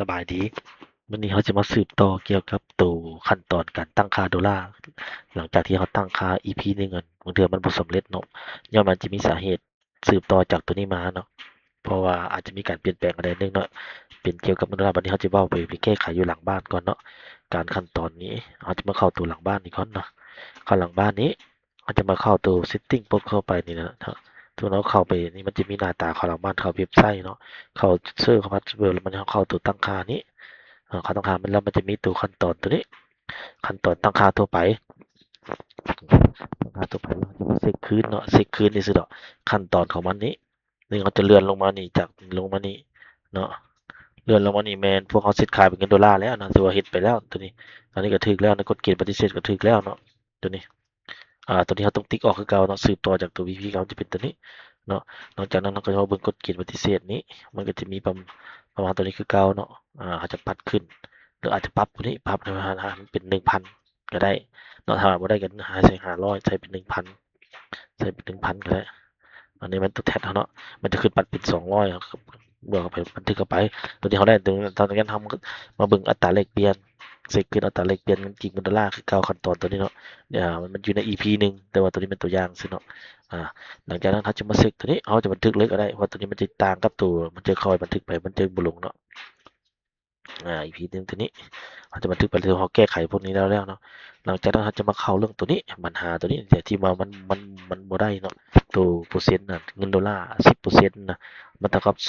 สบายดีวันนี้เขาจะมาสืบต่อเกี่ยวกับตัวขั้นตอนการตั้งค่าดอลลาร์หลังจากที่เขาตั้งค่า EP หนึ่งกันบางเทื่อมันบ่สำเร็จเนาะย้อนมันจะมีสาเหตุสืบต่อจากตัวนี้มาเนาะเพราะว่าอาจจะมีการเปลี่ยนแปลงอะไรนึงเนาะเป็นเกี่ยวกับดอลลาร์วันนี้เขาจะเว้าไปแก้ไขอยู่หลังบ้านก่อนเนาะการขั้นตอนนี้เขาจะมาเข้าตัวหลังบ้านนี่ก่อนเนาะเข้าหลังบ้านนี้เขาจะมาเข้าตัว setting ปุ๊บเข้าไปนี่นะถ้าเราเข้าไปนี่มันจะมีหน้าตาของหลังบ้านเข้าเว็บไซต์เนาะเข้าเซิร์ชเข้าพาสเวิร์ดแล้วมันจะเข้าตัวตั้งค่านี้ ขั้นตอนค่ามันแล้วมันจะมีตัวขั้นตอนตัวนี้ขั้นตอนตั้งค่าทั่วไปตั้งค่าทั่วไปเราจะมาเช็คคืนเนาะเช็คคืนนี่สิเนาะขั้นตอนของมันนี้นี่เราจะเลื่อนลงมานี่จากลงมานี่เนาะเลื่อนลงมานี่แมนพวกเขาเซ็ตขายเป็นเงินดอลลาร์แล้วนะถือว่าเฮ็ดไปแล้วตัวนี้ตอนนี้ก็ถึกแล้วนะกฎเกณฑ์ปฏิเสธก็ถึกแล้วเนาะตัวนี้ตัวนี้เขาต้องติ๊กออกคือเก่าเนาะสืบต่อจากตัว VP เขาจะเป็นตัวนี้เนาะหลังจากนั้นเราก็จะมาเบิ่งกฎเกณฑ์ปฏิเสธนี้มันก็จะมีประมาณตัวนี้คือเก่าเนาะเขาจะปัดขึ้น หรืออาจจะปรับตัวนี้ปรับให้มันเป็น1,000ก็ได้เนาะถ้าบ่ได้ก็ใส่500ใส่เป็น1,000ใส่เป็น1,000ก็ได้อันนี้มันตัวแทนเขาเนาะมันจะขึ้นปัดเป็น200ครับบวกเข้าไปบันทึกเข้าไปตัวที่เขาได้ตรงตอนนั้นทำมาเบิ่งอัตราแลกเปลี่ยนเช็คขึ้นอัตราแลกเปลี่ยนเงินจริงเป็นดอลลาร์คือเก่าขั้นตอนตัวนี้เนาะมันอยู่ใน EP หนึ่งแต่ว่าตัวนี้เป็นตัวอย่างซิเนาะอ่าหลังจากนั้นเขาจะมาเช็คตัวนี้เขาจะบันทึกเลยก็ได้เพราะตัวนี้มันจะต่างกับตัวมันจะคอยบันทึกไปมันจะบ่ลงเนาะ EP หนึ่งตัวนี้เขาจะบันทึกไปเลยเขาแก้ไขพวกนี้แล้วเนาะหลังจากนั้นเขาจะมาเข้าเรื่องตัวนี้ปัญหาตัวนี้แต่ที่มามันบ่ได้เนาะตัวเปอร์เซ็นต์น่ะเงินดอลลาร์10%นะมันเท่ากับ0.02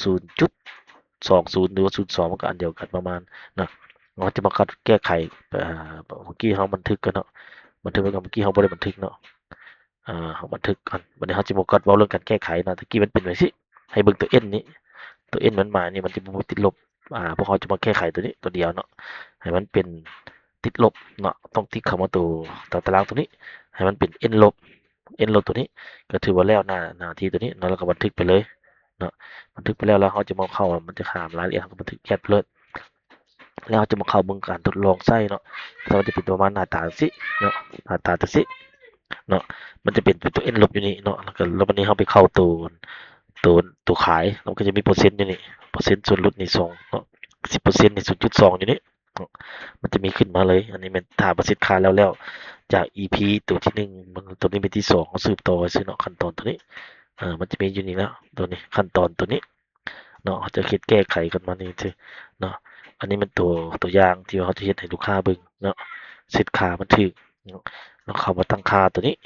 0.20หรือว่า02มันก็อันเดียวกันประมาณนะเราจะมาคัดแก้ไขเมื่อกี้เขาบันทึกกันเนาะบันทึกไว้กับเมื่อกี้เขาบ่ได้บันทึกเนาะเขาบันทึกกันวันนี้เขาจะมาคัดเว้าเรื่องการแก้ไขนะตะกี้มันเป็นไว้สิให้เบิ่งตัว N นี้ ตัว N มันมานี่มันจะบ่ติดลบพวกเขาจะมาแก้ไขตัวนี้ตัวเดียวเนาะให้มันเป็นติดลบเนาะต้องติ๊กคำว่าตัวตารางตัวนี้ให้มันเป็น N ลบ N ลบตัวนี้ก็ถือว่าแล้วหน้าที่ตัวนี้เนาะแล้วก็บันทึกไปเลยเนาะบันทึกไปแล้วเขาจะมาเข้ามันจะข้ามรายละเอียดของบันทึกแยบเลยแล้วเราจะมาเข้าเบิ่งการทดลองใช้เนาะมันจะเป็นประมาณหน้าตาจั่งซี้เนาะหน้าตาจั่งซี้เนาะมันจะเป็นตัว N ลบอยู่นี่เนาะแล้ววันนี้เราไปเข้าตัวตัวขายมันก็จะมีเปอร์เซ็นต์อยู่นี่เปอร์เซ็นต์ส่วนลดนี่2เนาะ10%นี่0.2อยู่นี่เนาะมันจะมีขึ้นมาเลยอันนี้มันถ้าเปอร์เซ็นต์ขายแล้วจาก EP ตัวที่1มันตัวนี้เป็นที่2เขาสืบต่อไว้ซึ่งเนาะขั้นตอนตัวนี้มันจะมีอยู่นี่แล้วตัวนี้ขั้นตอนตัวนี้เนาะเขาจะคิดแก้ไขกันมานี่ซิเนาะอันนี้มันตัวอย่างที่ว่าเขาจะเฮ็ดให้ลูกค้าเบิ่งเนาะเซตค่ามันถูกเนาะแล้วเขามาตั้งค่าตัวนี้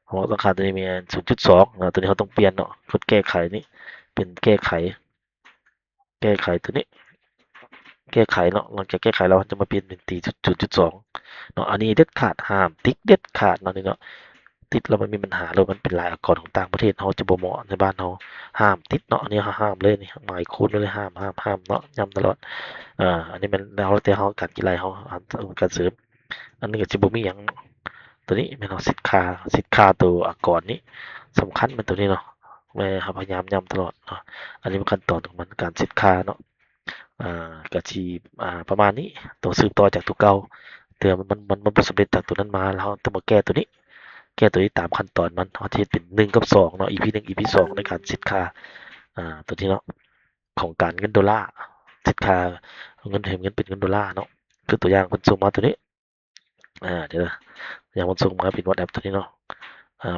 เพราะว่าราคาตัวนี้มี0.2นะตัวนี้เขาต้องเปลี่ยนเนาะกดแก้ไขนี้เป็นแก้ไขตัวนี้แก้ไขเนาะหลังจากแก้ไขแล้วจะมาเปลี่ยนเป็นตี0.2เนาะอันนี้เด็ดขาดห้ามติ๊กเด็ดขาดเนาะนี่เนาะติดแล้วมันมีปัญหาแล้วมันเป็นลายอักษรของต่างประเทศเขาจะบ่เหมาะในบ้านเขาห้ามติดเนาะอันนี้ห้ามเลยนี่หมายคูณเลยห้ามเนาะย้ำตลอดอันนี้มันแล้วแต่เขาการกีฬาเขาการเสริมอันนี้ก็จะบ่มีหยัง ตัวนี้แม่นเอาสินค้าตัวอักษรนี้สำคัญเป็นตัวนี้เนาะแม่ครับพยายามย้ำตลอดเนาะอันนี้เป็นขั้นตอนของมันการสินค้าเนาะก็สิประมาณนี้ตัวสืบต่อจากตัวเก่าแต่มันบ่สำเร็จจากตัวนั้นมาแล้วต้องมาแก้ตัวนี้ตามขั้นตอนมันเราจะเฮ็ดเป็น1กับ2เนาะ EP 1 EP 2ในการสินค้าตัวนี้เนาะของการเงินดอลลาร์สินค้าเงินเป็นเงินดอลลาร์เนาะคือตัวอย่างเพิ่นส่งมาตัวนี้เดี๋ยวนะอย่างมันส่งมาเป็น WhatsApp ตัวนี้เนาะ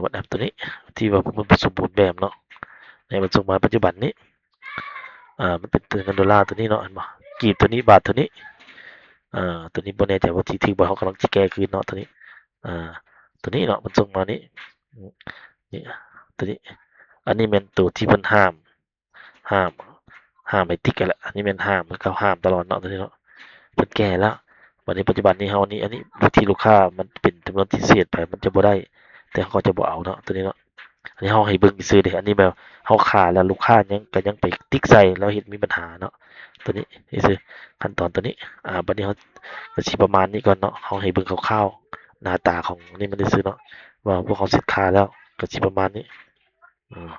WhatsApp ตัวนี้ที่ว่ามันบ่สมบูรณ์แบบเนาะในมันส่งมาปัจจุบันนี้มันเป็นตัวเงินดอลลาร์ตัวนี้เนาะเห็นบ่กีบตัวนี้บาทตัวนี้ตัวนี้บ่แน่ใจว่าที่ถือบ่เขากำลังสิแก้คืนเนาะตัวนี้อ่าตัวนี้เนาะมันส่งมานี้อืมนี่ตัวนี้อันนี้แม่นตัวที่เพิ่นห้ามห้ามให้ติ๊กกันแหละอันนี้แม่นห้ามเขาห้ามตลอดเนาะตัวนี้เนาะเพิ่นแก้แล้วบัดนี้ปัจจุบันนี้เฮานี่อันนี้วิธีลูกค้ามันเป็นจำนวนพิเศษไปมันจะบ่ได้แต่เขาก็จะบ่เอาเนาะตัวนี้เนาะอันนี้เฮาให้เบิ่งซื่อๆเด้อันนี้แบบเฮาค่าแล้วลูกค้ายังไปติ๊กใส่แล้วเฮ็ดมีปัญหาเนาะตัวนี้ซื่อๆขั้นตอนตัวนี้บัดนี้เฮาก็สิประมาณนี้ก่อนเนาะเฮาให้เบิ่งคร่าวๆหน้าตาของนี่มันซื่อๆเนาะว่าพวกเขาเสร็จค่าแล้วก็สิประมาณนี้อืม